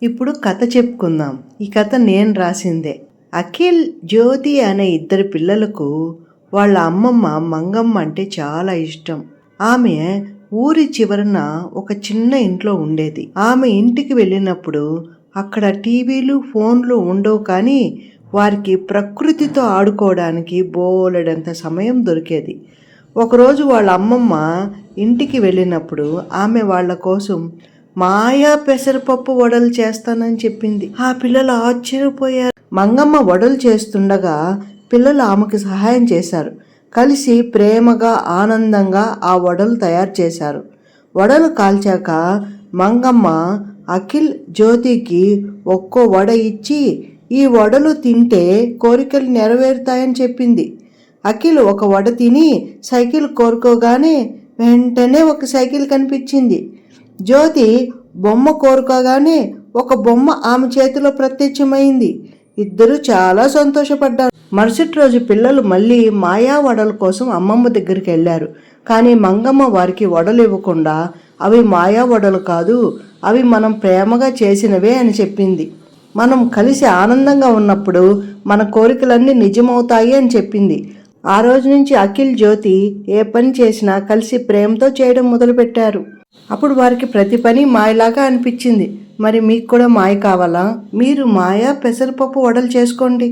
ఇప్పుడు కథ చెప్పుకుందాం. ఈ కథ నేను రాసిందే. అఖిల్, జ్యోతి అనే ఇద్దరు పిల్లలకు వాళ్ళ అమ్మమ్మ మంగమ్మ అంటే చాలా ఇష్టం. ఆమె ఊరి చివరన ఒక చిన్న ఇంట్లో ఉండేది. ఆమె ఇంటికి వెళ్ళినప్పుడు అక్కడ టీవీలు, ఫోన్లు ఉండవు, కానీ వారికి ప్రకృతితో ఆడుకోవడానికి బోలెడంత సమయం దొరికేది. ఒకరోజు వాళ్ళ అమ్మమ్మ ఇంటికి వెళ్ళినప్పుడు ఆమె వాళ్ళ కోసం మాయా పెసరపప్పు వడలు చేస్తానని చెప్పింది. ఆ పిల్లలు ఆశ్చర్యపోయారు. మంగమ్మ వడలు చేస్తుండగా పిల్లలు ఆమెకు సహాయం చేశారు. కలిసి ప్రేమగా, ఆనందంగా ఆ వడలు తయారు చేశారు. వడలు కాల్చాక మంగమ్మ అఖిల్, జ్యోతికి ఒక్కో వడ ఇచ్చి, ఈ వడలు తింటే కోరికలు నెరవేరుతాయని చెప్పింది. అఖిల్ ఒక వడ తిని సైకిల్ కోరుకోగానే వెంటనే ఒక సైకిల్ కనిపించింది. జ్యోతి బొమ్మ కోరుకోగానే ఒక బొమ్మ ఆమె చేతిలో ప్రత్యక్షమైంది. ఇద్దరు చాలా సంతోషపడ్డారు. మరుసటి రోజు పిల్లలు మళ్ళీ మాయా వడల కోసం అమ్మమ్మ దగ్గరికి వెళ్ళారు. కానీ మంగమ్మ వారికి వడలు ఇవ్వకుండా, అవి మాయా వడలు కాదు, అవి మనం ప్రేమగా చేసినవే అని చెప్పింది. మనం కలిసి ఆనందంగా ఉన్నప్పుడు మన కోరికలన్నీ నిజమవుతాయి అని చెప్పింది. ఆ రోజు నుంచి అఖిల్, జ్యోతి ఏ పని చేసినా కలిసి ప్రేమతో చేయడం మొదలుపెట్టారు. అప్పుడు వారికి ప్రతి పని మాయలాగా అనిపించింది. మరి మీకు కూడా మాయ కావాలా? మీరు మాయా పెసరపప్పు వడలు చేసుకోండి.